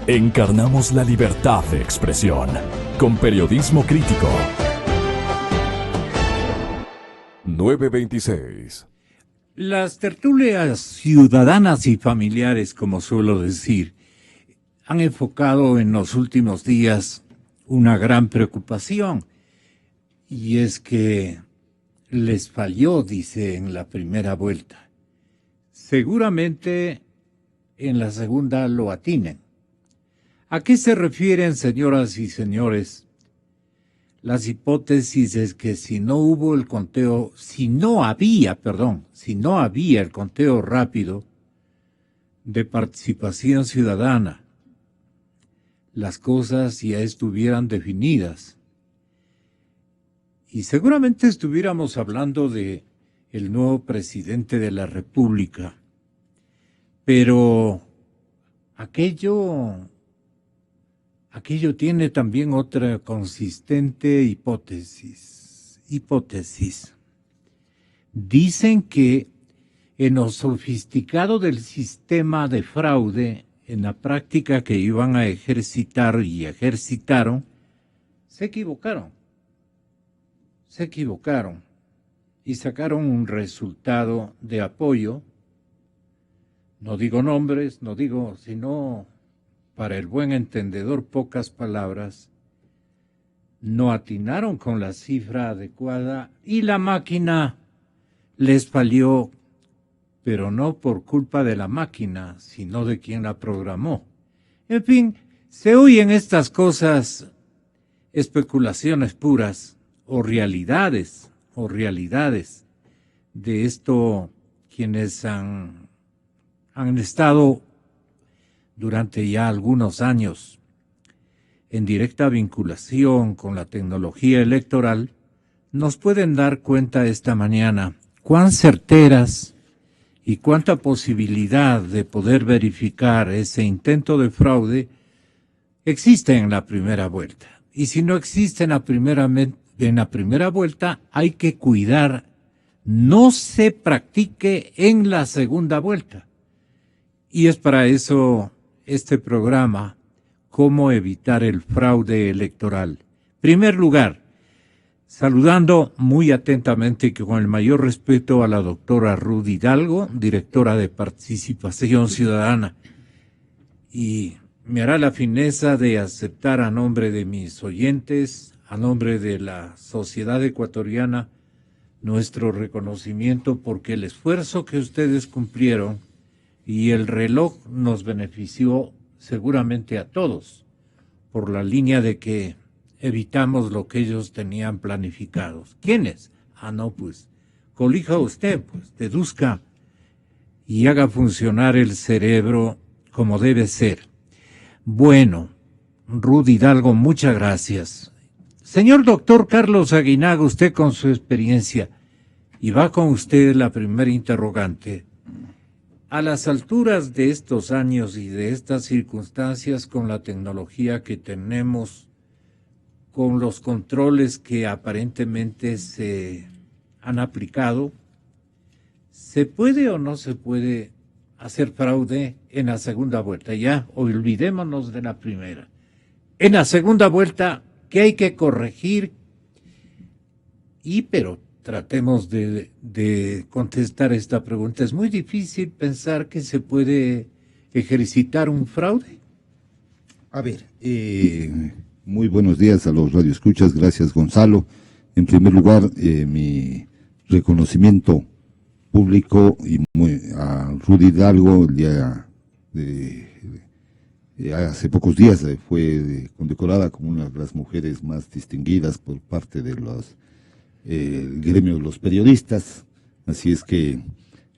Encarnamos la libertad de expresión con periodismo crítico. 926. Las tertulias ciudadanas y familiares, como suelo decir, han enfocado en los últimos días una gran preocupación, y es que les falló, dice, en la primera vuelta. Seguramente en la segunda lo atinen. ¿A qué se refieren, señoras y señores? Las hipótesis es que si no había el conteo rápido de participación ciudadana, las cosas ya estuvieran definidas. Y seguramente estuviéramos hablando de el nuevo presidente de la República. Pero aquello tiene también otra consistente hipótesis. Dicen que en lo sofisticado del sistema de fraude, en la práctica que iban a ejercitar y ejercitaron, se equivocaron y sacaron un resultado de apoyo. No digo nombres, sino para el buen entendedor, pocas palabras. No atinaron con la cifra adecuada y la máquina les falló, pero no por culpa de la máquina, sino de quien la programó. En fin, se oyen estas cosas, especulaciones puras o realidades de esto quienes han estado durante ya algunos años en directa vinculación con la tecnología electoral, nos pueden dar cuenta esta mañana cuán certeras y cuánta posibilidad de poder verificar ese intento de fraude existe en la primera vuelta. Y si no existe en la primera vuelta, hay que cuidar no se practique en la segunda vuelta. Y es para eso este programa, Cómo evitar el fraude electoral. Primer lugar, saludando muy atentamente y con el mayor respeto a la doctora Ruth Hidalgo, directora de Participación Ciudadana. Y me hará la fineza de aceptar a nombre de mis oyentes, a nombre de la sociedad ecuatoriana, nuestro reconocimiento porque el esfuerzo que ustedes cumplieron y el reloj nos benefició seguramente a todos, por la línea de que evitamos lo que ellos tenían planificados. ¿Quiénes? Colija usted, deduzca y haga funcionar el cerebro como debe ser. Bueno, Ruth Hidalgo, muchas gracias. Señor doctor Carlos Aguinaga, usted con su experiencia, y va con usted la primera interrogante. A las alturas de estos años y de estas circunstancias, con la tecnología que tenemos, con los controles que aparentemente se han aplicado, ¿se puede o no se puede hacer fraude en la segunda vuelta? Ya, olvidémonos de la primera. En la segunda vuelta, ¿qué hay que corregir? Pero tratemos de contestar esta pregunta. ¿Es muy difícil pensar que se puede ejercitar un fraude? A ver, muy buenos días a los radioescuchas. Gracias, Gonzalo. En primer lugar, mi reconocimiento público y a Ruth Hidalgo. El día hace pocos días fue condecorada como una de las mujeres más distinguidas por parte de el gremio de los periodistas. Así es que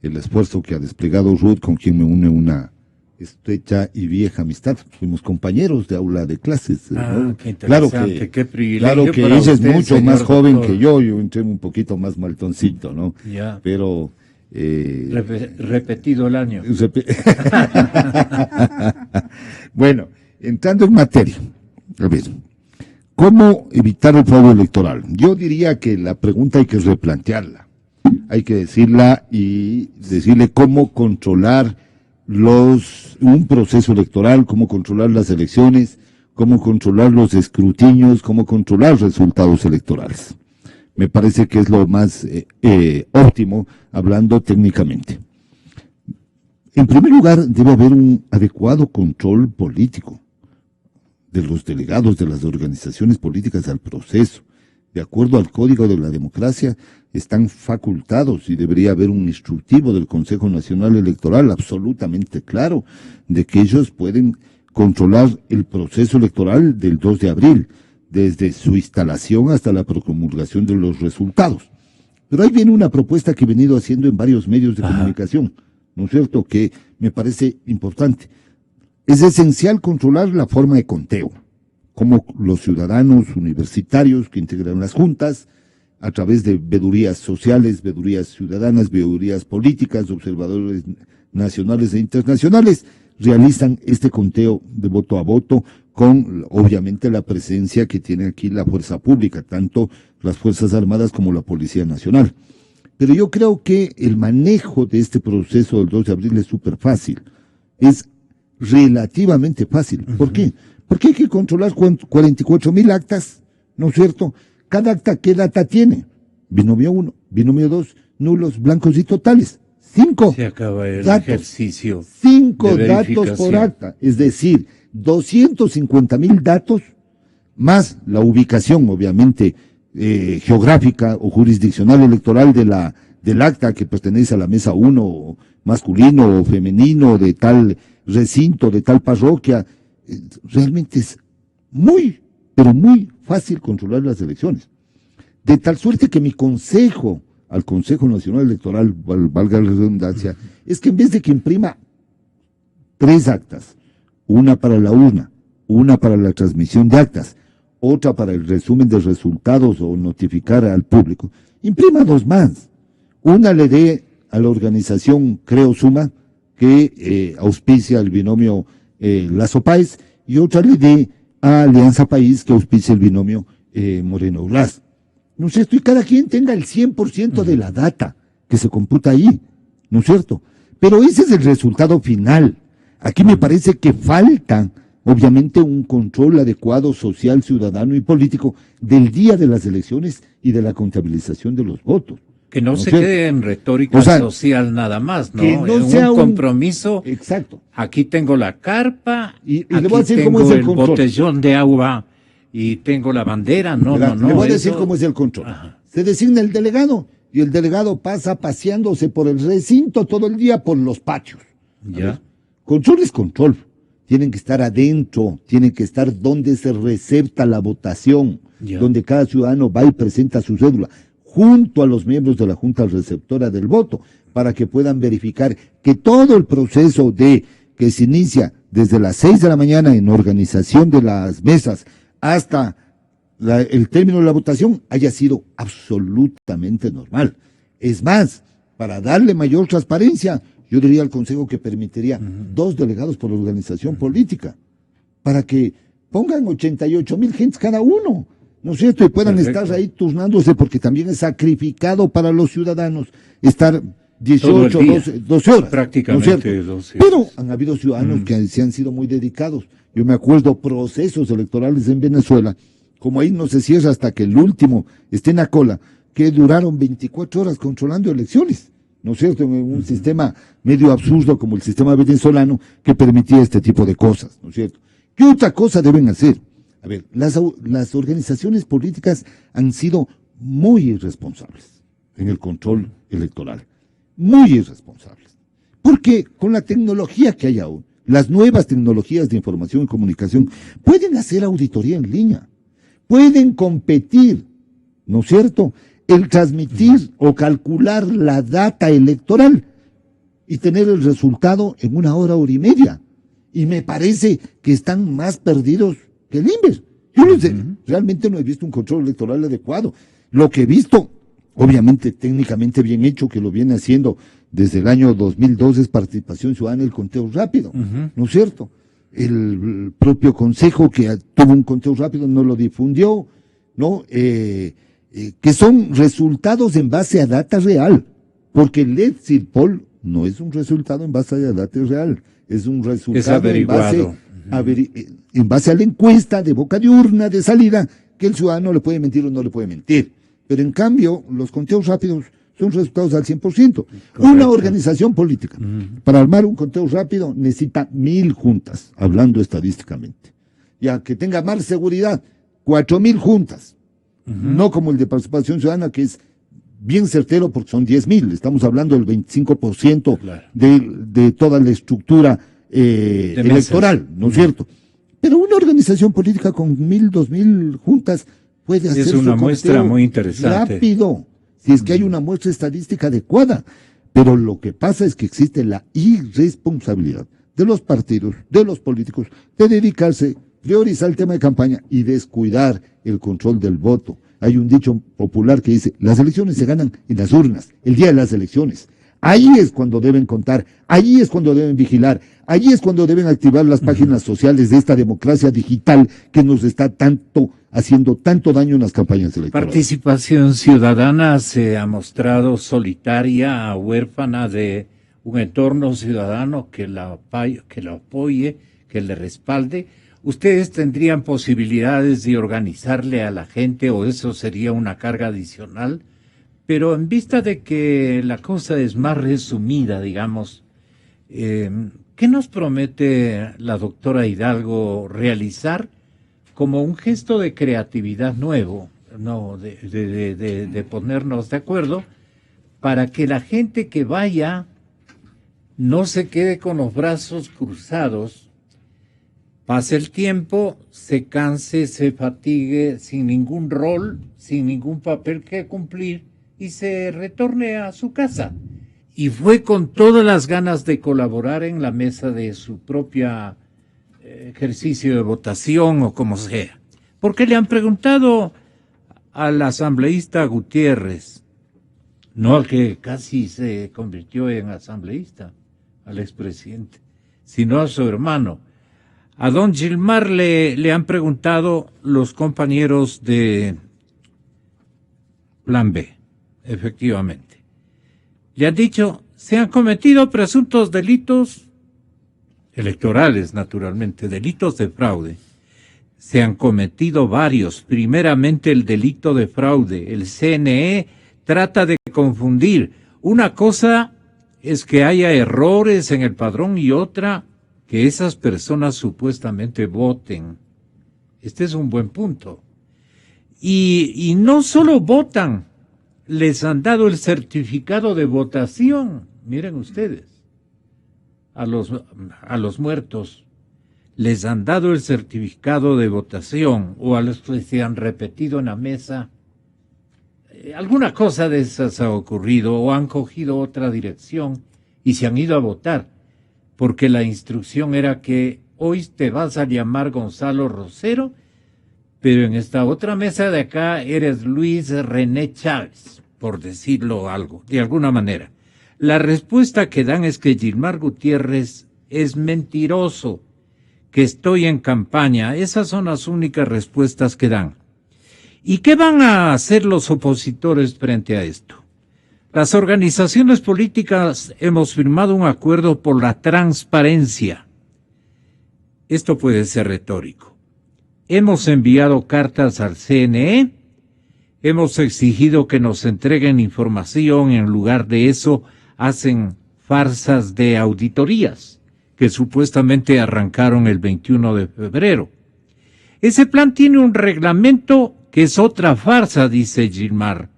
el esfuerzo que ha desplegado Ruth, con quien me une una estrecha y vieja amistad, fuimos compañeros de aula de clases, ¿no? Qué interesante, qué privilegio. Claro que para ella usted, es mucho más joven doctor. que yo entré un poquito más maltoncito, ¿no? Ya. Pero repetido el año. Bueno, entrando en materia, a ver, ¿cómo evitar el fraude electoral? Yo diría que la pregunta hay que replantearla, hay que decirle cómo controlar un proceso electoral, cómo controlar las elecciones, cómo controlar los escrutinios, cómo controlar resultados electorales. Me parece que es lo más óptimo, hablando técnicamente. En primer lugar, debe haber un adecuado control político de los delegados de las organizaciones políticas al proceso. De acuerdo al Código de la Democracia, están facultados y debería haber un instructivo del Consejo Nacional Electoral absolutamente claro de que ellos pueden controlar el proceso electoral del 2 de abril, desde su instalación hasta la promulgación de los resultados. Pero ahí viene una propuesta que he venido haciendo en varios medios de comunicación, ¿no es cierto?, que me parece importante. Es esencial controlar la forma de conteo, como los ciudadanos universitarios que integran las juntas, a través de veedurías sociales, veedurías ciudadanas, veedurías políticas, observadores nacionales e internacionales, realizan este conteo de voto a voto con, obviamente, la presencia que tiene aquí la fuerza pública, tanto las Fuerzas Armadas como la Policía Nacional. Pero yo creo que el manejo de este proceso del 2 de abril es súper fácil, es relativamente fácil. ¿Por qué? Porque hay que controlar 44.000 actas, ¿no es cierto? Cada acta, ¿qué data tiene? Binomio 1, binomio 2, nulos, blancos y totales. 5 Se acaba el datos, ejercicio 5 de datos por verificación. acta, es decir, 250.000 datos, más la ubicación, obviamente, geográfica o jurisdiccional electoral del acta que pertenece a la mesa 1, masculino o femenino, de tal recinto, de tal parroquia. Realmente es muy, pero muy fácil controlar las elecciones. De tal suerte que mi consejo al Consejo Nacional Electoral, valga la redundancia, es que en vez de que imprima 3 actas, una para la urna, una para la transmisión de actas, otra para el resumen de resultados o notificar al público, imprima 2 más. Una le dé a la organización Creo Suma, que auspicia el binomio Lazo Páez, y otra le dé a Alianza País, que auspicia el binomio Moreno Blas. ¿No es cierto? Y cada quien tenga el 100% de la data que se computa ahí, ¿no es cierto? Pero ese es el resultado final. Aquí me parece que falta, obviamente, un control adecuado social, ciudadano y político del día de las elecciones y de la contabilización de los votos. Que no ¿No se es cierto? quede en retórica O sea, social nada más, ¿no? que no En sea un compromiso. Exacto. Aquí tengo la carpa, Y aquí le voy a decir tengo cómo es el el control. botellón de agua y tengo la bandera. No, Verá, no. le voy a decir eso- cómo es el control. Ajá. Se designa el delegado y el delegado pasa paseándose por el recinto todo el día por los patios. A Ya. ver, control es control. Tienen que estar adentro, tienen que estar donde se recepta la votación, Ya. donde cada ciudadano va y presenta su cédula, junto a los miembros de la Junta Receptora del Voto, para que puedan verificar que todo el proceso que se inicia desde las 6 de la mañana en organización de las mesas hasta el término de la votación haya sido absolutamente normal. Es más, para darle mayor transparencia, yo diría al Consejo que permitiría 2 delegados por organización política, para que pongan 88.000 gentes cada uno, ¿no es cierto? Y puedan Perfecto. estar ahí turnándose, porque también es sacrificado para los ciudadanos estar Todo 18, el día. 12 horas. Prácticamente ¿no es cierto? 12 Pero horas. han habido ciudadanos que se han sido muy dedicados. Yo me acuerdo procesos electorales en Venezuela, como ahí no se cierra hasta que el último esté en la cola, que duraron 24 horas controlando elecciones, ¿no es cierto? En un sistema medio absurdo como el sistema venezolano que permitía este tipo de cosas, ¿no es cierto? ¿Qué otra cosa deben hacer? A ver, las organizaciones políticas han sido muy irresponsables en el control electoral, muy irresponsables. Porque con la tecnología que hay ahora, las nuevas tecnologías de información y comunicación, pueden hacer auditoría en línea, pueden competir, ¿no es cierto?, el transmitir o calcular la data electoral y tener el resultado en 1 hora, 1 hora y media. Y me parece que están más perdidos que el INVER. Yo no sé, realmente no he visto un control electoral adecuado. Lo que he visto, obviamente técnicamente bien hecho, que lo viene haciendo desde el año 2002, es participación ciudadana, el conteo rápido, ¿no es cierto? El propio Consejo que tuvo un conteo rápido no lo difundió, ¿no? Que son resultados en base a data real, porque el Exit Poll no es un resultado en base a la data real, es un resultado es averiguado. En base a la encuesta de boca de urna, de salida, que el ciudadano le puede mentir o no le puede mentir. Pero en cambio, los conteos rápidos son resultados al 100%. Correcto. Una organización política, para armar un conteo rápido, necesita 1000 juntas, hablando estadísticamente. Ya que tenga más seguridad, 4000 juntas. No como el de participación ciudadana, que es bien certero porque son 10.000. Estamos hablando del 25% claro. de toda la estructura electoral, ¿no es cierto? Pero una organización política con 1000, 2000 juntas puede hacer es una muestra muy interesante. Rápido, si es que hay una muestra estadística adecuada. Pero lo que pasa es que existe la irresponsabilidad de los partidos, de los políticos, de dedicarse, priorizar el tema de campaña y descuidar el control del voto. Hay un dicho popular que dice, las elecciones se ganan en las urnas, el día de las elecciones. Ahí es cuando deben contar, ahí es cuando deben vigilar, ahí es cuando deben activar las páginas sociales de esta democracia digital que nos está haciendo tanto daño en las campañas electorales. Participación ciudadana se ha mostrado solitaria, huérfana de un entorno ciudadano que la apoye, que le respalde. ¿Ustedes tendrían posibilidades de organizarle a la gente o eso sería una carga adicional? Pero en vista de que la cosa es más resumida, digamos, ¿qué nos promete la doctora Hidalgo realizar como un gesto de creatividad nuevo, no de ponernos de acuerdo, para que la gente que vaya no se quede con los brazos cruzados, pase el tiempo, se canse, se fatigue sin ningún rol, sin ningún papel que cumplir y se retorne a su casa? Y fue con todas las ganas de colaborar en la mesa de su propia ejercicio de votación o como sea. Porque le han preguntado al asambleísta Gutiérrez, no al que casi se convirtió en asambleísta, al expresidente, sino a su hermano. A don Gilmar le han preguntado los compañeros de Plan B, efectivamente. Le han dicho, se han cometido presuntos delitos electorales, naturalmente, delitos de fraude. Se han cometido varios, primeramente el delito de fraude. El CNE trata de confundir. Una cosa es que haya errores en el padrón y otra que esas personas supuestamente voten. Este es un buen punto. Y no solo votan, les han dado el certificado de votación. Miren ustedes, a los muertos les han dado el certificado de votación, o a los que se han repetido en la mesa. Alguna cosa de esas ha ocurrido, o han cogido otra dirección y se han ido a votar, porque la instrucción era que hoy te vas a llamar Gonzalo Rosero, pero en esta otra mesa de acá eres Luis René Chávez, por decirlo algo, de alguna manera. La respuesta que dan es que Gilmar Gutiérrez es mentiroso, que estoy en campaña. Esas son las únicas respuestas que dan. ¿Y qué van a hacer los opositores frente a esto? Las organizaciones políticas hemos firmado un acuerdo por la transparencia. Esto puede ser retórico. Hemos enviado cartas al CNE, hemos exigido que nos entreguen información, en lugar de eso hacen farsas de auditorías que supuestamente arrancaron el 21 de febrero. Ese plan tiene un reglamento que es otra farsa, dice Gilmar.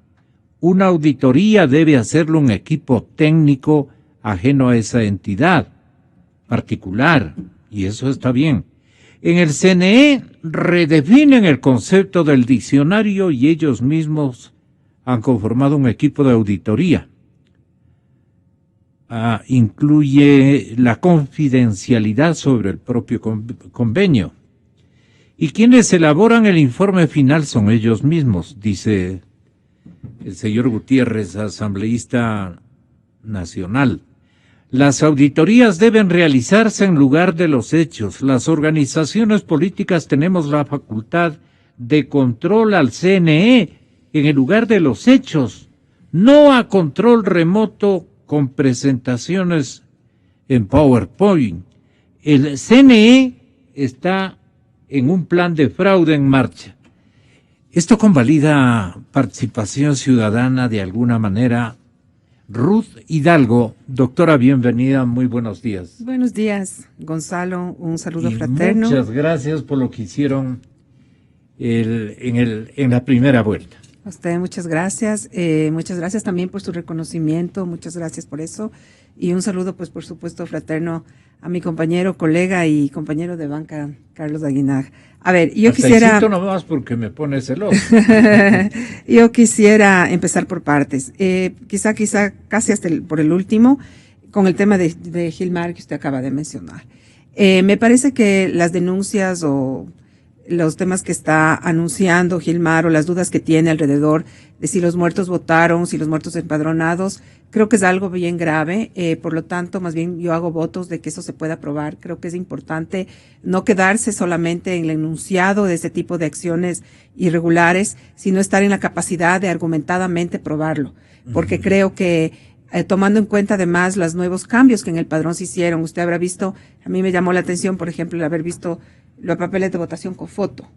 Una auditoría debe hacerlo un equipo técnico ajeno a esa entidad particular, y eso está bien. En el CNE redefinen el concepto del diccionario y ellos mismos han conformado un equipo de auditoría. Incluye la confidencialidad sobre el propio convenio. Y quienes elaboran el informe final son ellos mismos, dice el señor Gutiérrez, asambleísta nacional. Las auditorías deben realizarse en lugar de los hechos. Las organizaciones políticas tenemos la facultad de control al CNE en el lugar de los hechos, no a control remoto con presentaciones en PowerPoint. El CNE está en un plan de fraude en marcha. ¿Esto convalida participación ciudadana de alguna manera? Ruth Hidalgo, doctora, bienvenida, muy buenos días. Buenos días, Gonzalo, un saludo fraterno. Muchas gracias por lo que hicieron en la primera vuelta. A usted muchas gracias también por su reconocimiento, muchas gracias por eso, y un saludo pues por supuesto fraterno a mi compañero, colega y compañero de banca, Carlos Aguinaga. A ver, yo quisiera... nomás porque me pone celoso. Yo quisiera empezar por partes, quizá casi hasta por el último, con el tema de Gilmar que usted acaba de mencionar. Me parece que las denuncias o los temas que está anunciando Gilmar o las dudas que tiene alrededor de si los muertos votaron, si los muertos empadronados, creo que es algo bien grave, por lo tanto, más bien yo hago votos de que eso se pueda aprobar. Creo que es importante no quedarse solamente en el enunciado de este tipo de acciones irregulares, sino estar en la capacidad de argumentadamente probarlo, porque creo que tomando en cuenta además los nuevos cambios que en el padrón se hicieron, usted habrá visto, a mí me llamó la atención, por ejemplo, el haber visto los papeles de votación con foto,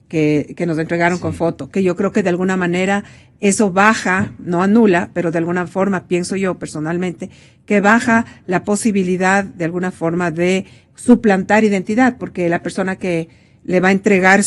que nos entregaron con foto, que yo creo que de alguna manera eso baja, no anula, pero de alguna forma, pienso yo personalmente, que baja la posibilidad de alguna forma de suplantar identidad, porque la persona que le va a entregar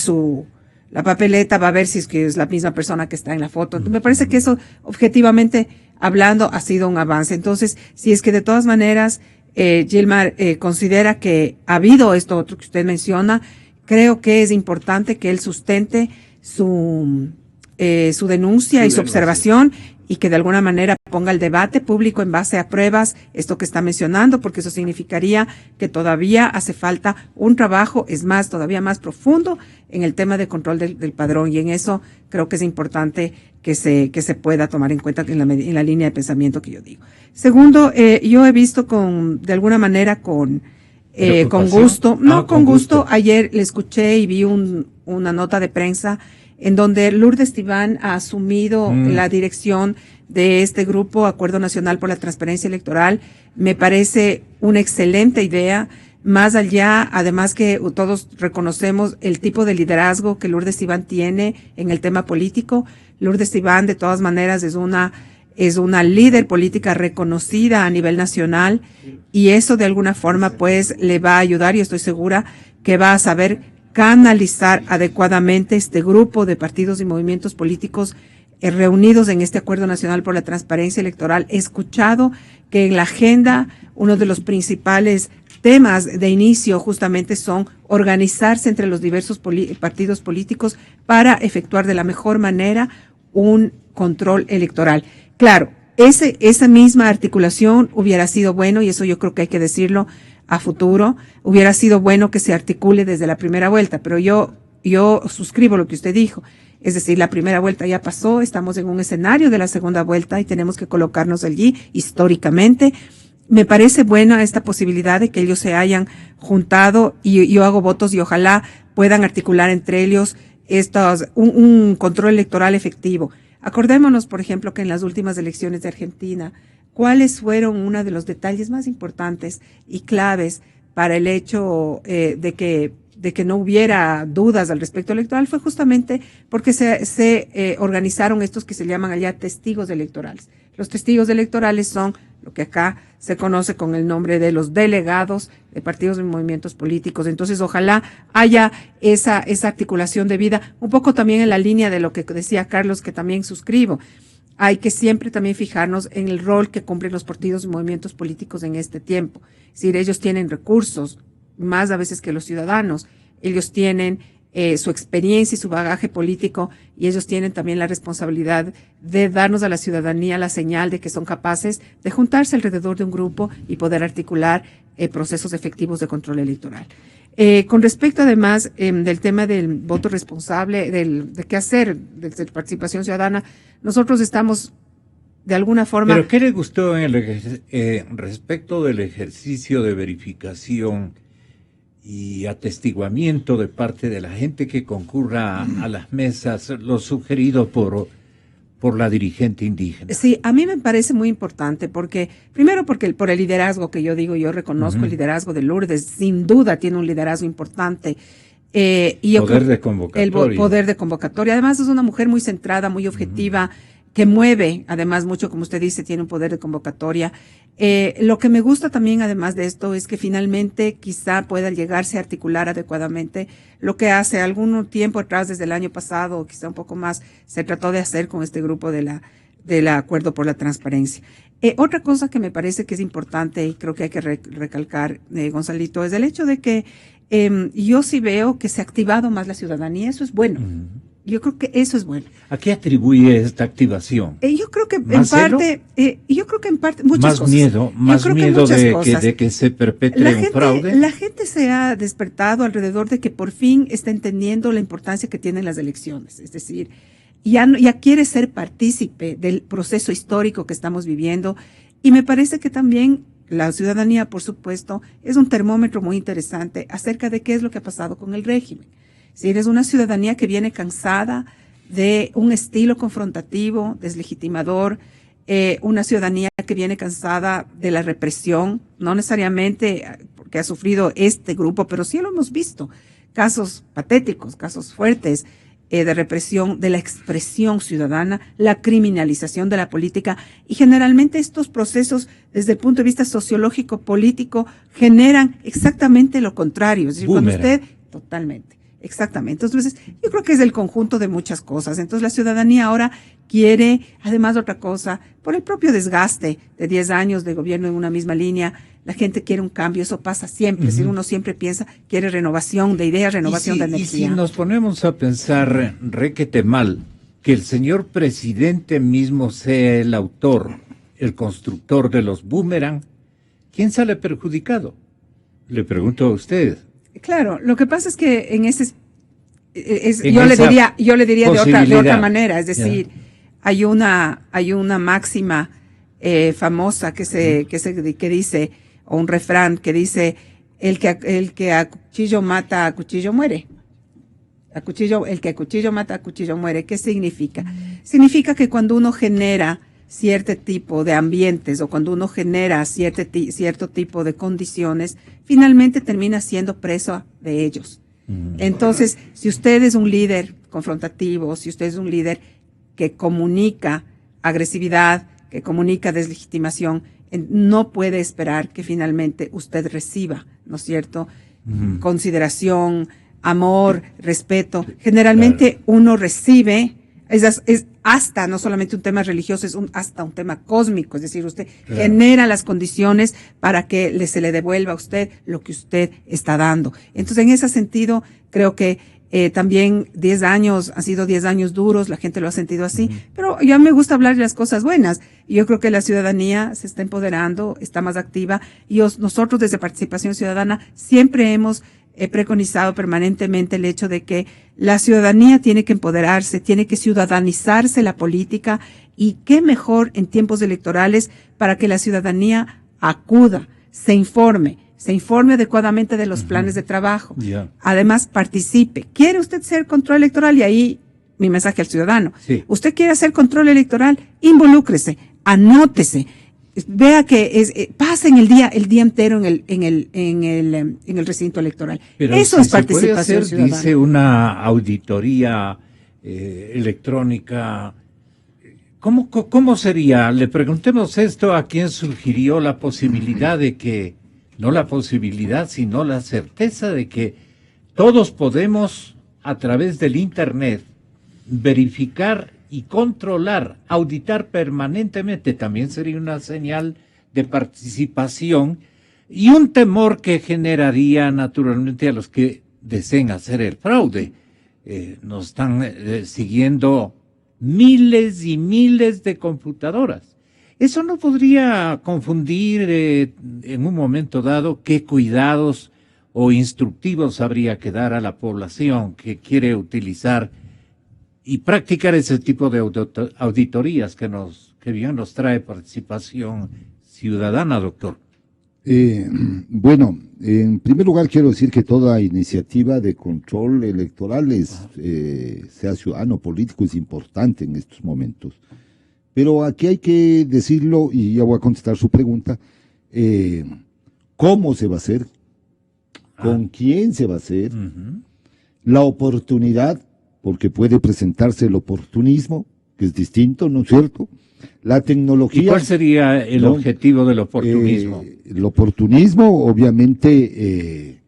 la papeleta va a ver si es que es la misma persona que está en la foto. Entonces, me parece que eso, objetivamente hablando, ha sido un avance. Entonces, si es que de todas maneras Gilmar considera que ha habido esto otro que usted menciona, creo que es importante que él sustente su denuncia y su observación y que de alguna manera ponga el debate público en base a pruebas, esto que está mencionando, porque eso significaría que todavía hace falta un trabajo, es más, todavía más profundo en el tema de control del padrón, y en eso creo que es importante que se pueda tomar en cuenta en la línea de pensamiento que yo digo. Segundo, yo he visto de alguna manera con gusto. Ayer le escuché y vi una nota de prensa en donde Lourdes Tibán ha asumido la dirección de este grupo, Acuerdo Nacional por la Transparencia Electoral. Me parece una excelente idea, más allá, además que todos reconocemos el tipo de liderazgo que Lourdes Tibán tiene en el tema político. Lourdes Tibán, de todas maneras, es una líder política reconocida a nivel nacional, y eso de alguna forma pues le va a ayudar, y estoy segura que va a saber canalizar adecuadamente este grupo de partidos y movimientos políticos reunidos en este Acuerdo Nacional por la Transparencia Electoral. He escuchado que en la agenda uno de los principales temas de inicio justamente son organizarse entre los diversos partidos políticos para efectuar de la mejor manera un control electoral. Claro, esa misma articulación hubiera sido bueno, y eso yo creo que hay que decirlo a futuro, hubiera sido bueno que se articule desde la primera vuelta, pero yo suscribo lo que usted dijo. Es decir, la primera vuelta ya pasó, estamos en un escenario de la segunda vuelta y tenemos que colocarnos allí históricamente. Me parece buena esta posibilidad de que ellos se hayan juntado, y yo hago votos y ojalá puedan articular entre ellos un control electoral efectivo. Acordémonos, por ejemplo, que en las últimas elecciones de Argentina, ¿cuáles fueron uno de los detalles más importantes y claves para el hecho de que no hubiera dudas al respecto electoral? Fue justamente porque se organizaron estos que se llaman allá testigos electorales. Los testigos electorales son lo que acá se conoce con el nombre de los delegados de partidos y movimientos políticos. Entonces, ojalá haya esa articulación debida, un poco también en la línea de lo que decía Carlos, que también suscribo. Hay que siempre también fijarnos en el rol que cumplen los partidos y movimientos políticos en este tiempo. Es decir, ellos tienen recursos, más a veces que los ciudadanos. Ellos tienen su experiencia y su bagaje político, y ellos tienen también la responsabilidad de darnos a la ciudadanía la señal de que son capaces de juntarse alrededor de un grupo y poder articular procesos efectivos de control electoral. Con respecto además del tema del voto responsable, de qué hacer, de participación ciudadana, nosotros estamos de alguna forma... ¿Pero qué le gustó respecto del ejercicio de verificación y atestiguamiento de parte de la gente que concurra a las mesas, lo sugerido por la dirigente indígena. Sí, a mí me parece muy importante porque, primero porque por el liderazgo que yo digo, yo reconozco el liderazgo de Lourdes, sin duda tiene un liderazgo importante. Y yo Poder creo, de convocatoria. el poder de convocatoria. Además es una mujer muy centrada, muy objetiva, que mueve, además mucho, como usted dice, tiene un poder de convocatoria. Lo que me gusta también, además de esto, es que finalmente quizá pueda llegarse a articular adecuadamente lo que hace algún tiempo atrás, desde el año pasado, o quizá un poco más, se trató de hacer con este grupo del Acuerdo por la Transparencia. Otra cosa que me parece que es importante y creo que hay que recalcar, Gonzalito, es el hecho de que yo sí veo que se ha activado más la ciudadanía. Eso es bueno. Yo creo que eso es bueno. ¿A qué atribuye esta activación? Yo creo que en parte, muchas cosas. Más miedo de que se perpetre un fraude. La gente se ha despertado alrededor de que por fin está entendiendo la importancia que tienen las elecciones. Es decir, ya quiere ser partícipe del proceso histórico que estamos viviendo. Y me parece que también la ciudadanía, por supuesto, es un termómetro muy interesante acerca de qué es lo que ha pasado con el régimen. Si eres una ciudadanía que viene cansada de un estilo confrontativo, deslegitimador, una ciudadanía que viene cansada de la represión, no necesariamente porque ha sufrido este grupo, pero sí lo hemos visto, casos patéticos, casos fuertes de represión de la expresión ciudadana, la criminalización de la política, y generalmente estos procesos desde el punto de vista sociológico, político, generan exactamente lo contrario. Es decir, cuando usted, totalmente. Exactamente. Entonces, yo creo que es el conjunto de muchas cosas. Entonces, la ciudadanía ahora quiere, además otra cosa, por el propio desgaste de 10 años de gobierno en una misma línea, la gente quiere un cambio. Eso pasa siempre. Si uno siempre piensa, quiere renovación de ideas, renovación de energía. Y si nos ponemos a pensar, requete mal, que el señor presidente mismo sea el autor, el constructor de los boomerang, ¿quién sale perjudicado? Le pregunto a usted. Claro, lo que pasa es que en ese yo le diría de otra manera, es decir, hay una máxima famosa que dice, o un refrán que dice, el que a cuchillo mata, a cuchillo muere. El que a cuchillo mata, a cuchillo muere. ¿Qué significa? Significa que cuando uno genera cierto tipo de ambientes o cuando uno genera cierto tipo de condiciones, finalmente termina siendo preso de ellos. Entonces, si usted es un líder confrontativo, si usted es un líder que comunica agresividad, que comunica deslegitimación, no puede esperar que finalmente usted reciba, ¿no es cierto?, consideración, amor, respeto. Generalmente uno recibe, es hasta no solamente un tema religioso, es hasta un tema cósmico, es decir, usted genera las condiciones para que se le devuelva a usted lo que usted está dando. Entonces, en ese sentido, creo que también 10 años, han sido 10 años duros, la gente lo ha sentido así, pero ya me gusta hablar de las cosas buenas. Y yo creo que la ciudadanía se está empoderando, está más activa, y nosotros desde Participación Ciudadana siempre hemos preconizado permanentemente el hecho de que la ciudadanía tiene que empoderarse, tiene que ciudadanizarse la política, y qué mejor en tiempos electorales para que la ciudadanía acuda, se informe adecuadamente de los planes de trabajo. Además, participe. ¿Quiere usted ser control electoral? Y ahí mi mensaje al ciudadano. Sí. ¿Usted quiere hacer control electoral? Involúcrese, anótese. Vea que pasen el día entero en el recinto electoral. Pero eso si es participación ciudadana. Dice una auditoría electrónica. ¿Cómo sería? Le preguntemos esto a quien sugirió la posibilidad de que, no la posibilidad, sino la certeza de que todos podemos, a través del Internet, verificar y controlar, auditar permanentemente. También sería una señal de participación y un temor que generaría naturalmente a los que deseen hacer el fraude. Nos están siguiendo miles y miles de computadoras. Eso no podría confundir en un momento dado qué cuidados o instructivos habría que dar a la población que quiere utilizar y practicar ese tipo de auditorías que bien nos trae Participación Ciudadana, doctor. Bueno, en primer lugar quiero decir que toda iniciativa de control electoral sea ciudadano político, es importante en estos momentos. Pero aquí hay que decirlo, y ya voy a contestar su pregunta, ¿cómo se va a hacer? ¿Con quién se va a hacer? La oportunidad, porque puede presentarse el oportunismo, que es distinto, ¿no es cierto? La tecnología... ¿Y cuál sería el objetivo del oportunismo? El oportunismo, obviamente,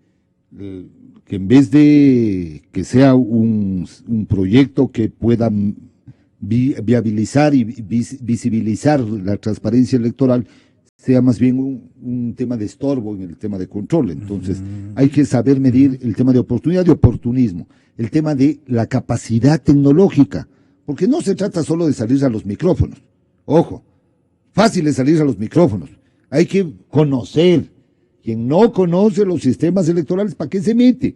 que en vez de que sea un proyecto que pueda viabilizar y visibilizar la transparencia electoral, sea más bien un tema de estorbo en el tema de control. Entonces, hay que saber medir el tema de oportunidad y oportunismo, el tema de la capacidad tecnológica, porque no se trata solo de salir a los micrófonos. Ojo, fácil es salir a los micrófonos. Hay que conocer. Quien no conoce los sistemas electorales, ¿para qué se mete?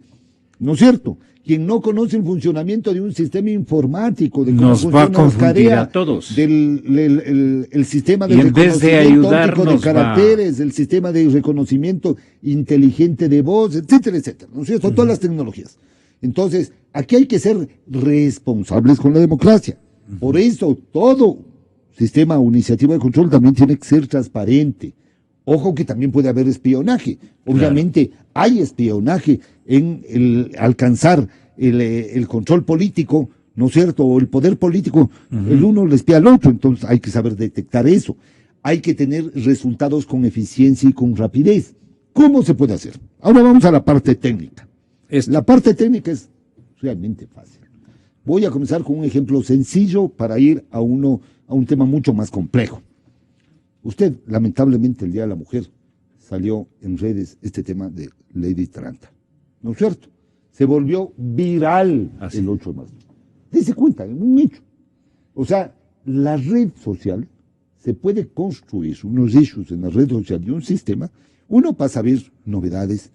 ¿No es cierto? Quien no conoce el funcionamiento de un sistema informático, de cómo nos va a confundir a todos. El sistema de reconocimiento de caracteres, el sistema de reconocimiento inteligente de voz, etcétera, etcétera. ¿No es cierto? Todas las tecnologías. Entonces, aquí hay que ser responsables con la democracia. Por eso, todo sistema o iniciativa de control también tiene que ser transparente. Ojo que también puede haber espionaje. Obviamente hay espionaje en el alcanzar el control político, ¿no es cierto? O el poder político, el uno le espía al otro, entonces hay que saber detectar eso. Hay que tener resultados con eficiencia y con rapidez. ¿Cómo se puede hacer? Ahora vamos a la parte técnica. La parte técnica es realmente fácil. Voy a comenzar con un ejemplo sencillo para ir a un tema mucho más complejo. Usted, lamentablemente, el Día de la Mujer salió en redes este tema de Lady Taranta. ¿No es cierto? Se volvió viral el 8 de marzo. Dese cuenta, en un hecho. O sea, la red social se puede construir unos issues en la red social y un sistema, uno para saber novedades,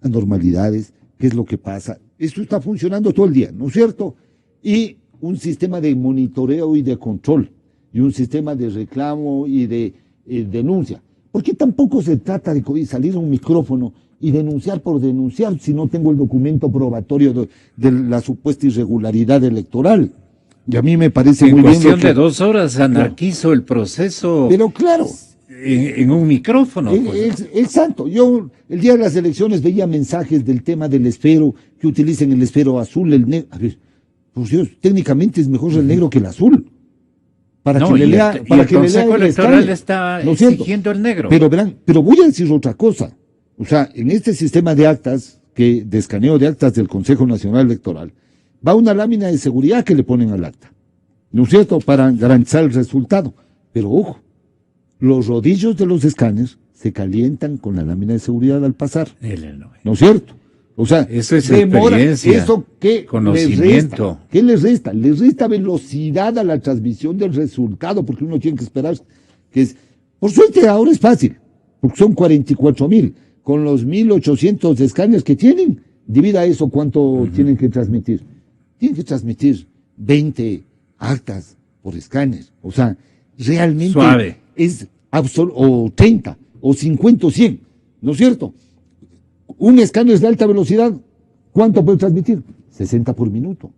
anormalidades, qué es lo que pasa. Esto está funcionando todo el día, ¿no es cierto? Y un sistema de monitoreo y de control, y un sistema de reclamo y de denuncia. Porque tampoco se trata de salir a un micrófono y denunciar por denunciar si no tengo el documento probatorio de la supuesta irregularidad electoral. Y a mí me parece muy bien. En cuestión de 2 horas anarquizo el proceso. Pero claro. En un micrófono. Exacto. Yo el día de las elecciones veía mensajes del tema del esfero, que utilicen el esfero azul, el negro. A ver, pues Dios, técnicamente es mejor el negro que el azul. Para que le lea, para que le lea el electoral está exigiendo el negro. Pero verán, pero voy a decir otra cosa. O sea, en este sistema de actas, de escaneo de actas del Consejo Nacional Electoral, va una lámina de seguridad que le ponen al acta. ¿No es cierto? Para garantizar el resultado. Pero ojo, los rodillos de los escáneres se calientan con la lámina de seguridad al pasar. ¿No es cierto? O sea, eso es experiencia, eso que conocimiento. ¿Qué les resta? Les resta velocidad a la transmisión del resultado, porque uno tiene que esperar que es. Por suerte ahora es fácil, porque son 44,000. Con los 1,800 escáneres que tienen, divida eso cuánto tienen que transmitir. Tienen que transmitir 20 actas por escáner. O sea, realmente suave. Es o 30, o 50 o 100, ¿no es cierto? Un escáner de alta velocidad, ¿cuánto puede transmitir? 60 por minuto,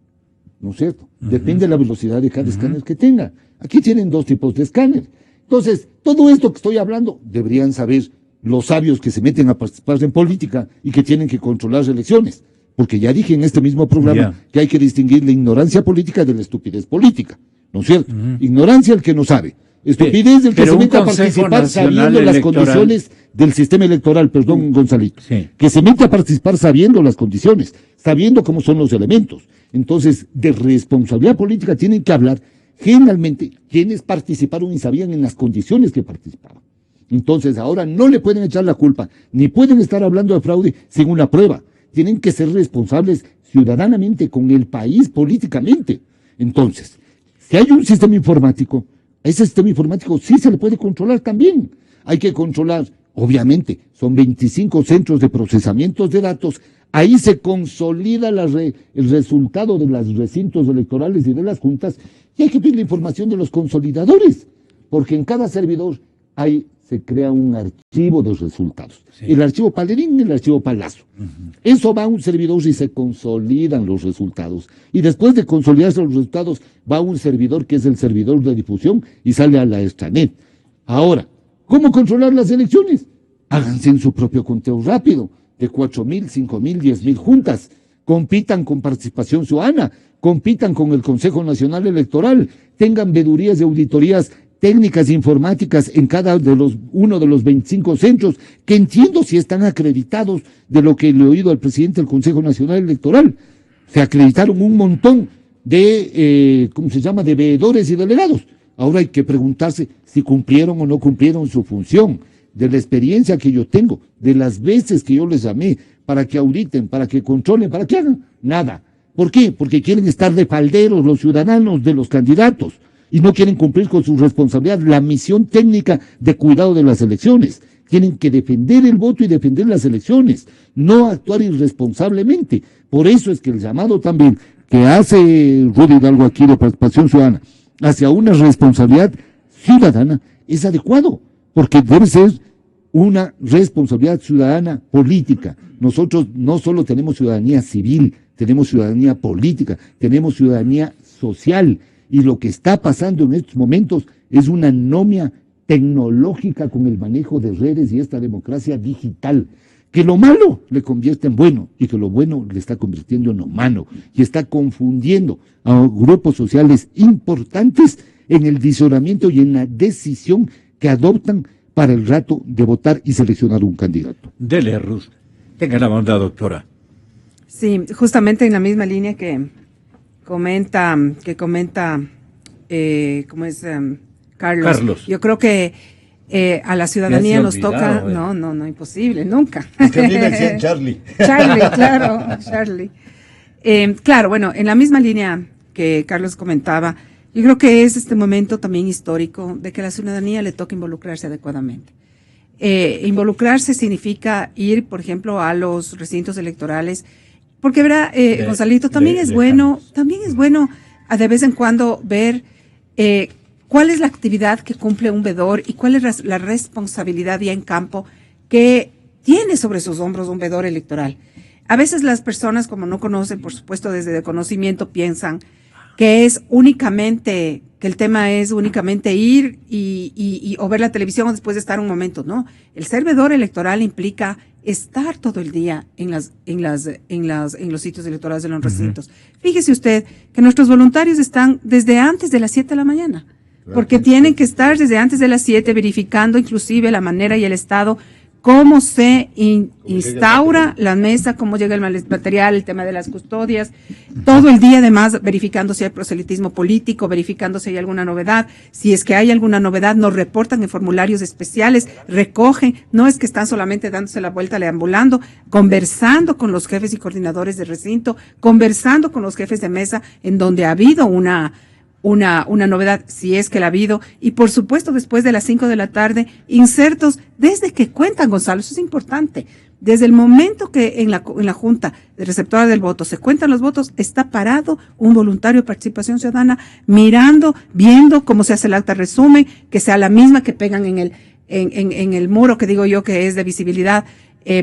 ¿no es cierto? Depende de la velocidad de cada escáner que tenga. Aquí tienen 2 tipos de escáner. Entonces, todo esto que estoy hablando, deberían saber los sabios que se meten a participar en política y que tienen que controlar las elecciones. Porque ya dije en este mismo programa que hay que distinguir la ignorancia política de la estupidez política, ¿no es cierto? Ignorancia el que no sabe. Estupidez del que se mete a participar sabiendo las condiciones del sistema electoral, perdón, Gonzalito, que se mete a participar sabiendo las condiciones, sabiendo cómo son los elementos. Entonces, de responsabilidad política tienen que hablar generalmente quienes participaron y sabían en las condiciones que participaban. Entonces, ahora no le pueden echar la culpa, ni pueden estar hablando de fraude sin una prueba. Tienen que ser responsables ciudadanamente con el país políticamente. Entonces, si hay un sistema informático, ese sistema informático sí se le puede controlar también. Hay que controlar, obviamente, son 25 centros de procesamiento de datos. Ahí se consolida el resultado de los recintos electorales y de las juntas. Y hay que pedir la información de los consolidadores, porque en cada servidor hay se crea un archivo de resultados. Sí. El archivo Palerín y el archivo Palazzo. Eso va a un servidor y se consolidan los resultados. Y después de consolidarse los resultados, va a un servidor que es el servidor de difusión y sale a la extranet. Ahora, ¿cómo controlar las elecciones? Háganse en su propio conteo rápido, de 4.000, 5.000, 10.000 juntas. Compitan con participación ciudadana, compitan con el Consejo Nacional Electoral, tengan vedurías de auditorías técnicas informáticas en uno de los 25 centros, que entiendo si están acreditados de lo que le he oído al presidente del Consejo Nacional Electoral. Se acreditaron un montón de, de veedores y delegados. Ahora hay que preguntarse si cumplieron o no cumplieron su función. De la experiencia que yo tengo, de las veces que yo les llamé para que auditen, para que controlen, para que hagan, nada. ¿Por qué? Porque quieren estar de falderos los ciudadanos de los candidatos y no quieren cumplir con su responsabilidad, la misión técnica de cuidado de las elecciones. Tienen que defender el voto y defender las elecciones, no actuar irresponsablemente. Por eso es que el llamado también que hace Rudy Hidalgo aquí de Participación Ciudadana hacia una responsabilidad ciudadana es adecuado, porque debe ser una responsabilidad ciudadana política. Nosotros no solo tenemos ciudadanía civil, tenemos ciudadanía política, tenemos ciudadanía social. Y lo que está pasando en estos momentos es una anomia tecnológica con el manejo de redes y esta democracia digital, que lo malo le convierte en bueno y que lo bueno le está convirtiendo en lo malo y está confundiendo a grupos sociales importantes en el disolamiento y en la decisión que adoptan para el rato de votar y seleccionar un candidato. Dele, Ruth. Tenga la bondad, doctora. Sí, justamente en la misma línea que comenta Carlos. Yo creo que a la ciudadanía nos toca, no, imposible, nunca. Es que a mí me decían Charlie. Charlie. Claro, bueno, en la misma línea que Carlos comentaba, yo creo que es este momento también histórico de que a la ciudadanía le toca involucrarse adecuadamente. Involucrarse significa ir, por ejemplo, a los recintos electorales, porque verá, Gonzalito, también es bueno de vez en cuando ver cuál es la actividad que cumple un veedor y cuál es la responsabilidad ya en campo que tiene sobre sus hombros un veedor electoral. A veces las personas, como no conocen, por supuesto, desde el conocimiento, piensan que el tema es únicamente ir o ver la televisión después de estar un momento, ¿no? El ser veedor electoral implica estar todo el día en los sitios electorales de los recintos. Fíjese usted que nuestros voluntarios están desde antes de las 7 de la mañana, porque tienen que estar desde antes de las 7 verificando inclusive la manera y el estado, cómo se instaura la mesa, cómo llega el material, el tema de las custodias, todo el día además verificando si hay proselitismo político, verificando si hay alguna novedad, si es que hay alguna novedad, nos reportan en formularios especiales, recogen, no es que están solamente dándose la vuelta, deambulando, conversando con los jefes y coordinadores de recinto, conversando con los jefes de mesa en donde ha habido una novedad, si es que la ha habido, y por supuesto después de las 5 de la tarde, insertos desde que cuentan, Gonzalo, eso es importante. Desde el momento que en la Junta de Receptora del Voto se cuentan los votos, está parado un voluntario de participación ciudadana viendo cómo se hace el acta resumen, que sea la misma que pegan en el muro que digo yo que es de visibilidad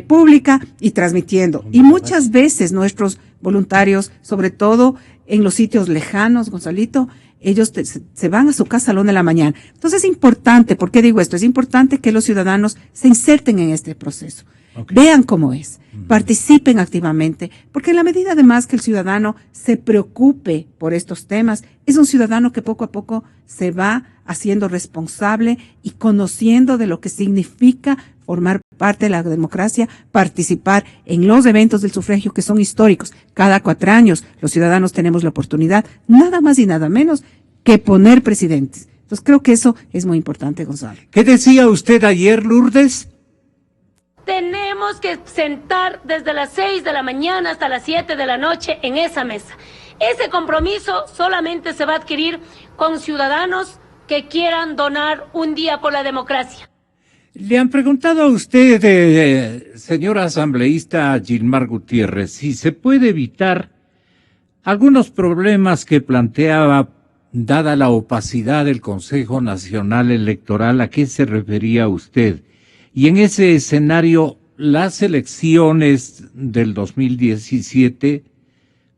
pública y transmitiendo. Y muchas veces nuestros voluntarios, sobre todo en los sitios lejanos, Gonzalito, ellos se van a su casa a la 1 de la mañana. Entonces es importante, ¿por qué digo esto? Es importante que los ciudadanos se inserten en este proceso. Okay. Vean cómo es, participen activamente, porque en la medida además que el ciudadano se preocupe por estos temas, es un ciudadano que poco a poco se va haciendo responsable y conociendo de lo que significa formar parte de la democracia, participar en los eventos del sufragio que son históricos. Cada 4 años los ciudadanos tenemos la oportunidad, nada más y nada menos, que poner presidentes. Entonces creo que eso es muy importante, Gonzalo. ¿Qué decía usted ayer, Lourdes? Tenemos que sentar desde las 6 de la mañana hasta las 7 de la noche en esa mesa. Ese compromiso solamente se va a adquirir con ciudadanos que quieran donar un día por la democracia. Le han preguntado a usted, señora asambleísta Gilmar Gutiérrez, si se puede evitar algunos problemas que planteaba dada la opacidad del Consejo Nacional Electoral, ¿a qué se refería usted? Y en ese escenario, las elecciones del 2017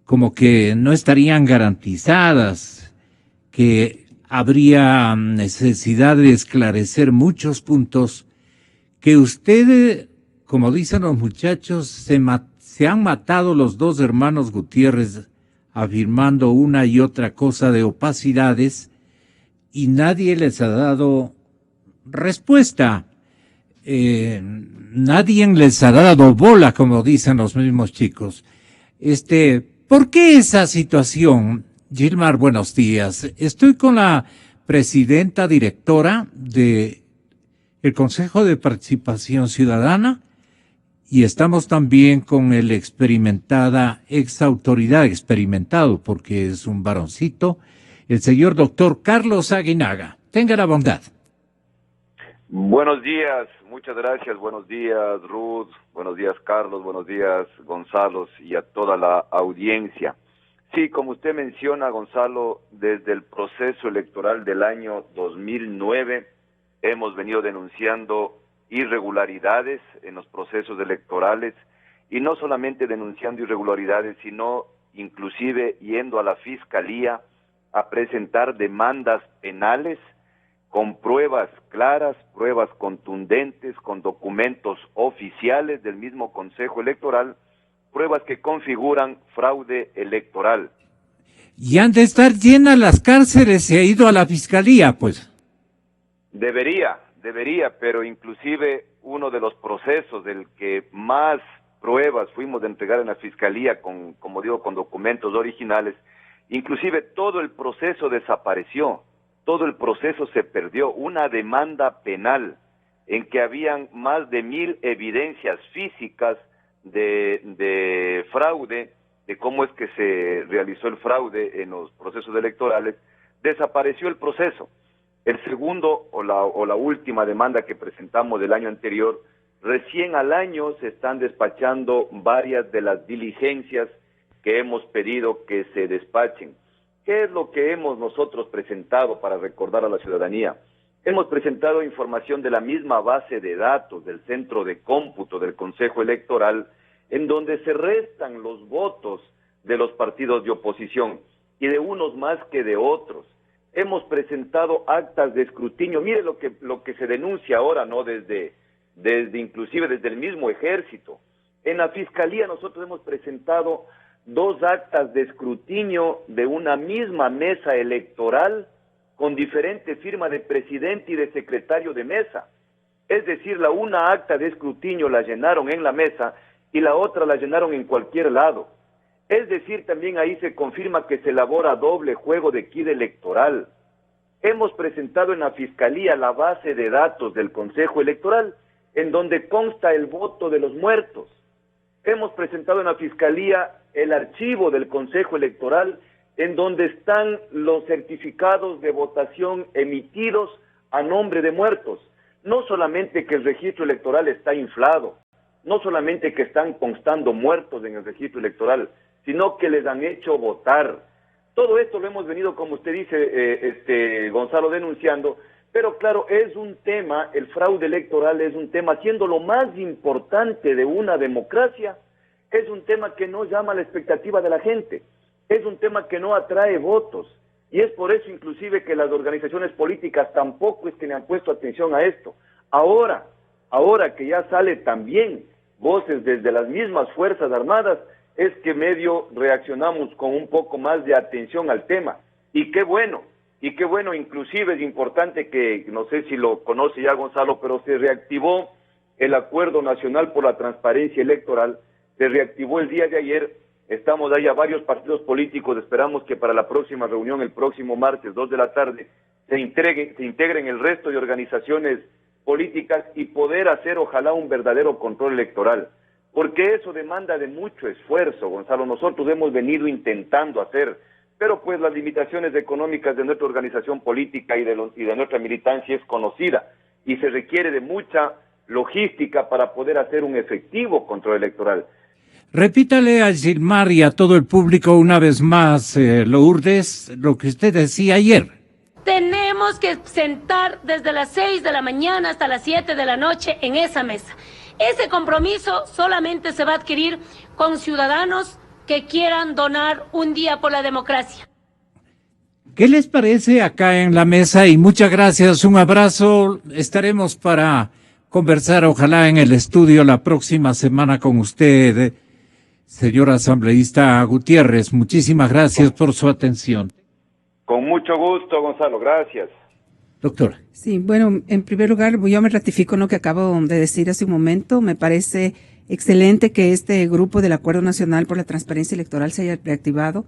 como que no estarían garantizadas, que habría necesidad de esclarecer muchos puntos, que usted, como dicen los muchachos, se han matado los dos hermanos Gutiérrez afirmando una y otra cosa de opacidades y nadie les ha dado respuesta. Nadie les ha dado bola, como dicen los mismos chicos. ¿Por qué esa situación? Gilmar, buenos días. Estoy con la presidenta directora de el Consejo de Participación Ciudadana y estamos también con el experimentado porque es un varoncito, el señor doctor Carlos Aguinaga. Tenga la bondad. Buenos días, muchas gracias. Buenos días, Ruth. Buenos días, Carlos. Buenos días, Gonzalo, y a toda la audiencia. Sí, como usted menciona, Gonzalo, desde el proceso electoral del año 2009 hemos venido denunciando irregularidades en los procesos electorales y no solamente denunciando irregularidades, sino inclusive yendo a la Fiscalía a presentar demandas penales con pruebas claras, pruebas contundentes, con documentos oficiales del mismo Consejo Electoral, pruebas que configuran fraude electoral. Y han de estar llenas las cárceles, se ha ido a la Fiscalía, pues. Debería, pero inclusive uno de los procesos del que más pruebas fuimos de entregar en la Fiscalía, como digo, con documentos originales, inclusive todo el proceso desapareció, todo el proceso se perdió, una demanda penal en que habían más de 1,000 evidencias físicas de fraude, de cómo es que se realizó el fraude en los procesos electorales, desapareció el proceso. El segundo o la última demanda que presentamos del año anterior, recién al año se están despachando varias de las diligencias que hemos pedido que se despachen. ¿Qué es lo que hemos nosotros presentado para recordar a la ciudadanía? Hemos presentado información de la misma base de datos del centro de cómputo del Consejo Electoral, en donde se restan los votos de los partidos de oposición y de unos más que de otros. Hemos presentado actas de escrutinio. Mire lo que se denuncia ahora, ¿no? Inclusive desde el mismo ejército. En la Fiscalía nosotros hemos presentado 2 actas de escrutinio de una misma mesa electoral con diferente firma de presidente y de secretario de mesa. Es decir, una acta de escrutinio la llenaron en la mesa y la otra la llenaron en cualquier lado. Es decir, también ahí se confirma que se elabora doble juego de quid electoral. Hemos presentado en la Fiscalía la base de datos del Consejo Electoral, en donde consta el voto de los muertos. Hemos presentado en la Fiscalía el archivo del Consejo Electoral, en donde están los certificados de votación emitidos a nombre de muertos. No solamente que el registro electoral está inflado, no solamente que están constando muertos en el registro electoral, sino que les han hecho votar. Todo esto lo hemos venido, como usted dice, Gonzalo, denunciando, pero claro, es un tema, el fraude electoral es un tema, siendo lo más importante de una democracia, es un tema que no llama la expectativa de la gente, es un tema que no atrae votos, y es por eso inclusive que las organizaciones políticas tampoco es que le han puesto atención a esto. Ahora que ya sale también voces desde las mismas Fuerzas Armadas, es que medio reaccionamos con un poco más de atención al tema, y qué bueno, inclusive es importante que, no sé si lo conoce ya Gonzalo, pero se reactivó el Acuerdo Nacional por la Transparencia Electoral, se reactivó el día de ayer, estamos ahí a varios partidos políticos, esperamos que para la próxima reunión, el próximo martes, 2 de la tarde, se integren el resto de organizaciones políticas y poder hacer ojalá un verdadero control electoral, porque eso demanda de mucho esfuerzo, Gonzalo, nosotros hemos venido intentando hacer, pero pues las limitaciones económicas de nuestra organización política y de nuestra militancia es conocida, y se requiere de mucha logística para poder hacer un efectivo control electoral. Repítale a Gilmar y a todo el público una vez más, Lourdes, lo que usted decía ayer. Tenemos que sentar desde las 6 de la mañana hasta las 7 de la noche en esa mesa. Ese compromiso solamente se va a adquirir con ciudadanos que quieran donar un día por la democracia. ¿Qué les parece acá en la mesa? Y muchas gracias, un abrazo. Estaremos para conversar, ojalá en el estudio la próxima semana con usted, señor asambleísta Gutiérrez. Muchísimas gracias por su atención. Con mucho gusto, Gonzalo, gracias. Doctora. Sí, bueno, en primer lugar, yo me ratifico en lo que acabo de decir hace un momento. Me parece excelente que este grupo del Acuerdo Nacional por la Transparencia Electoral se haya reactivado.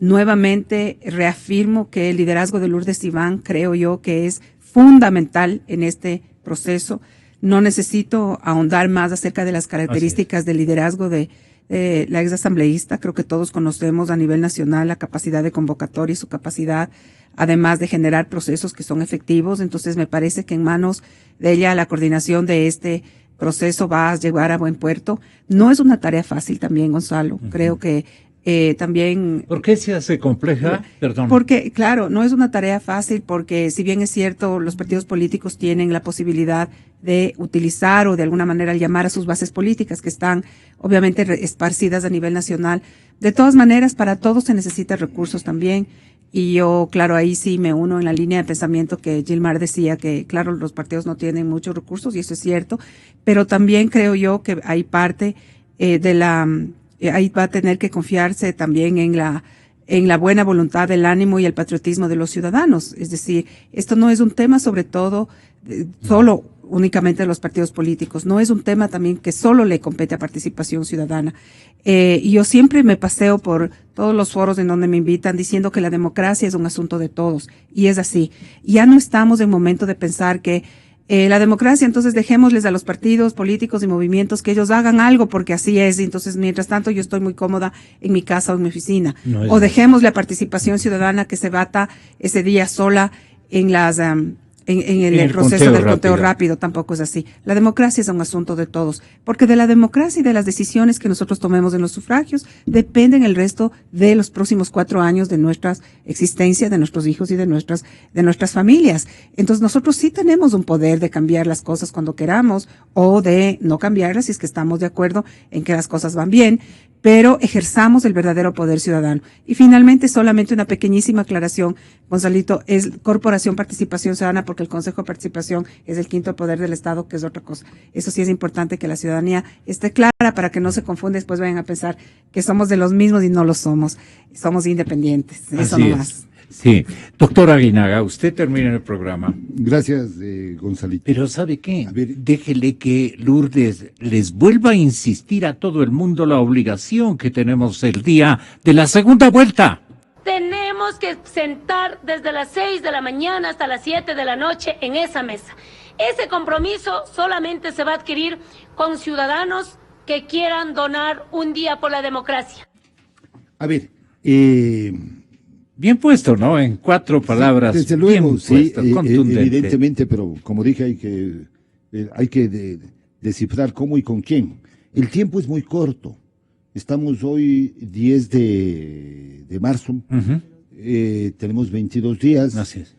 Nuevamente reafirmo que el liderazgo de Lourdes Iván creo yo que es fundamental en este proceso. No necesito ahondar más acerca de las características del liderazgo de la ex asambleísta. Creo que todos conocemos a nivel nacional la capacidad de convocatoria y su capacidad, además de generar procesos que son efectivos. Entonces me parece que en manos de ella la coordinación de este proceso va a llegar a buen puerto. No es una tarea fácil también, Gonzalo. Creo que también... ¿Por qué se hace compleja? Perdón. Porque, claro, no es una tarea fácil porque si bien es cierto, los partidos políticos tienen la posibilidad de utilizar o de alguna manera llamar a sus bases políticas que están obviamente esparcidas a nivel nacional. De todas maneras, para todo se necesita recursos también. Y yo, claro, ahí sí me uno en la línea de pensamiento que Gilmar decía que, claro, los partidos no tienen muchos recursos y eso es cierto, pero también creo yo que hay parte ahí va a tener que confiarse también en la buena voluntad, el ánimo y el patriotismo de los ciudadanos. Es decir, esto no es un tema sobre todo, solo únicamente de los partidos políticos, no es un tema también que solo le compete a participación ciudadana. Y yo siempre me paseo por todos los foros en donde me invitan diciendo que la democracia es un asunto de todos, y es así. Ya no estamos en momento de pensar que la democracia, entonces dejémosles a los partidos políticos y movimientos que ellos hagan algo porque así es, y entonces mientras tanto yo estoy muy cómoda en mi casa o en mi oficina. O dejemos la participación ciudadana que se bata ese día sola en el proceso del conteo rápido, tampoco es así. La democracia es un asunto de todos, porque de la democracia y de las decisiones que nosotros tomemos en los sufragios dependen el resto de los próximos 4 años de nuestra existencia, de nuestros hijos y de nuestras familias. Entonces nosotros sí tenemos un poder de cambiar las cosas cuando queramos o de no cambiarlas si es que estamos de acuerdo en que las cosas van bien, pero ejerzamos el verdadero poder ciudadano. Y finalmente, solamente una pequeñísima aclaración, Gonzalito, es Corporación Participación Ciudadana, porque el Consejo de Participación es el quinto poder del Estado, que es otra cosa. Eso sí es importante que la ciudadanía esté clara para que no se confunda y después vayan a pensar que somos de los mismos y no lo somos. Somos independientes. Eso Así nomás. es. Sí. Doctor Aguinaga, usted termina el programa. Gracias, Gonzalito. Pero ¿sabe qué? A ver. Déjele que Lourdes les vuelva a insistir a todo el mundo la obligación que tenemos el día de la segunda vuelta. Tenemos que sentar desde las 6 de la mañana hasta las 7 de la noche en esa mesa. Ese compromiso solamente se va a adquirir con ciudadanos que quieran donar un día por la democracia. A ver, bien puesto, ¿no? En 4 palabras. desde luego, bien puesto, contundente. evidentemente, pero como dije, hay que descifrar cómo y con quién. El tiempo es muy corto. Estamos hoy 10 de marzo, tenemos 22 días. Así es.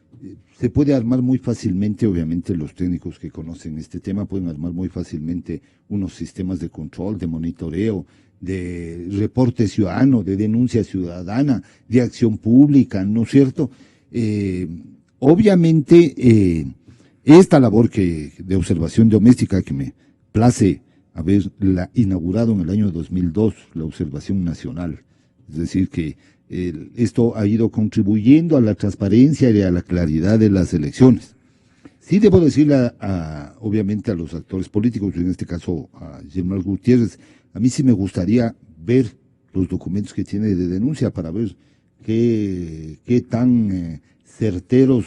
Se puede armar muy fácilmente, obviamente los técnicos que conocen este tema pueden armar muy fácilmente unos sistemas de control, de monitoreo, de reporte ciudadano, de denuncia ciudadana, de acción pública, ¿no es cierto? Obviamente, esta labor de observación doméstica que me place haberla inaugurado en el año 2002, la observación nacional, es decir que esto ha ido contribuyendo a la transparencia y a la claridad de las elecciones. Sí debo decirle obviamente a los actores políticos, en este caso a Gilmar Gutiérrez, a mí sí me gustaría ver los documentos que tiene de denuncia para ver qué tan certeros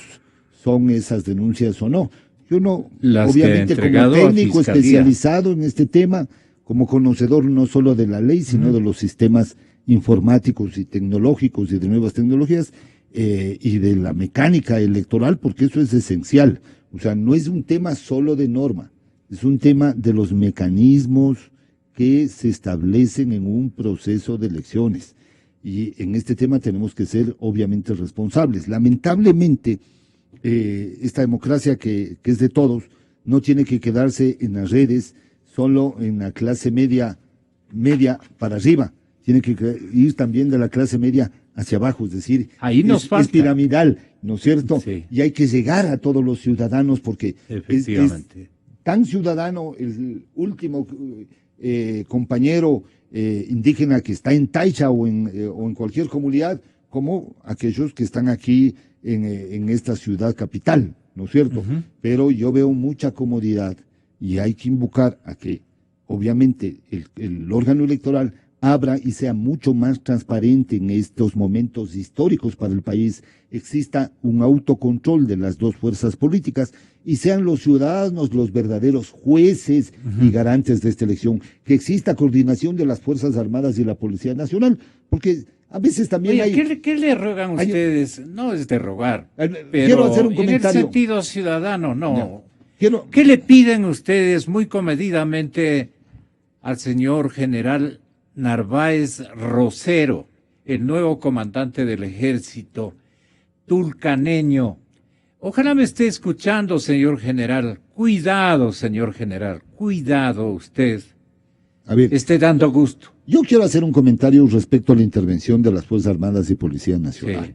son esas denuncias o no. Yo no, obviamente como técnico especializado en este tema, como conocedor no solo de la ley, sino de los sistemas informáticos y tecnológicos y de nuevas tecnologías y de la mecánica electoral, porque eso es esencial. O sea, no es un tema solo de norma, es un tema de los mecanismos que se establecen en un proceso de elecciones. Y en este tema tenemos que ser obviamente responsables. Lamentablemente, esta democracia que es de todos no tiene que quedarse en las redes, solo en la clase media para arriba. Tiene que ir también de la clase media hacia abajo, es decir, ahí nos falta. Es piramidal, ¿no es cierto? Sí. Y hay que llegar a todos los ciudadanos porque es tan ciudadano el último compañero indígena que está en Taicha o en cualquier comunidad, como aquellos que están aquí en esta ciudad capital, ¿no es cierto? Pero yo veo mucha comodidad y hay que invocar a que, obviamente, el órgano electoral abra y sea mucho más transparente en estos momentos históricos para el país, exista un autocontrol de las dos fuerzas políticas y sean los ciudadanos los verdaderos jueces y garantes de esta elección, que exista coordinación de las Fuerzas Armadas y la Policía Nacional, porque a veces también ¿Qué le rogan ustedes? No es de rogar, pero quiero hacer un comentario. En el sentido ciudadano, no. ¿Qué le piden ustedes muy comedidamente al señor general Narváez Rosero, el nuevo comandante del ejército tulcaneño? Ojalá me esté escuchando, señor general. Cuidado, señor general. Cuidado usted. A ver, esté dando gusto. Yo quiero hacer un comentario respecto a la intervención de las Fuerzas Armadas y Policía Nacional. Sí.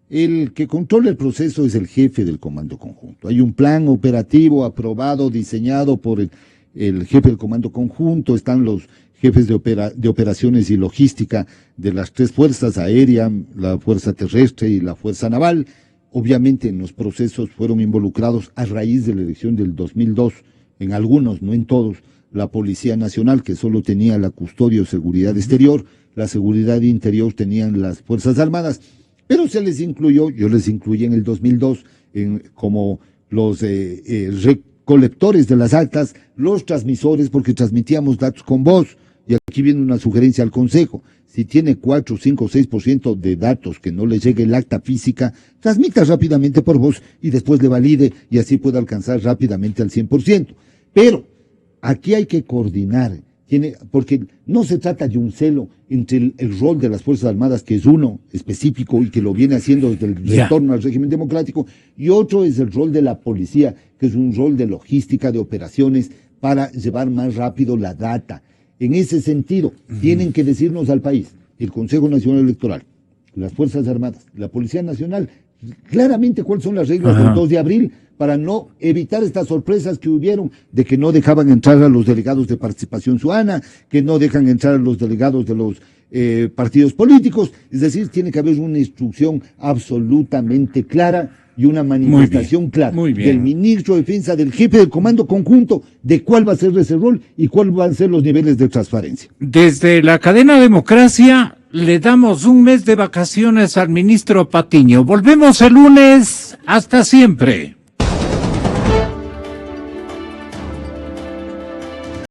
El que controla el proceso es el jefe del Comando Conjunto. Hay un plan operativo aprobado, diseñado por el jefe del Comando Conjunto. Están los jefes de operaciones y logística de las tres fuerzas, aérea, la fuerza terrestre y la fuerza naval. Obviamente en los procesos fueron involucrados a raíz de la elección del 2002, en algunos, no en todos, la Policía Nacional, que solo tenía la custodia o seguridad exterior, la seguridad interior tenían las Fuerzas Armadas, pero se les incluyó, yo les incluí en el 2002 como los recolectores de las actas, los transmisores, porque transmitíamos datos con voz. Y aquí viene una sugerencia al Consejo: si tiene 4, 5, 6% de datos que no le llegue el acta física, transmita rápidamente por voz y después le valide y así puede alcanzar rápidamente al 100%. Pero aquí hay que coordinar, porque no se trata de un celo entre el rol de las Fuerzas Armadas, que es uno específico y que lo viene haciendo desde el retorno al régimen democrático, y otro es el rol de la policía, que es un rol de logística, de operaciones, para llevar más rápido la data. En ese sentido, tienen que decirnos al país, el Consejo Nacional Electoral, las Fuerzas Armadas, la Policía Nacional, claramente cuáles son las reglas del 2 de abril para no evitar estas sorpresas que hubieron de que no dejaban entrar a los delegados de participación ciudadana, que no dejan entrar a los delegados de los partidos políticos. Es decir, tiene que haber una instrucción absolutamente clara y una manifestación clara del ministro de Defensa, del jefe del Comando Conjunto, de cuál va a ser ese rol y cuáles van a ser los niveles de transparencia. Desde la cadena Democracia le damos un mes de vacaciones al ministro Patiño. Volvemos el lunes. Hasta siempre.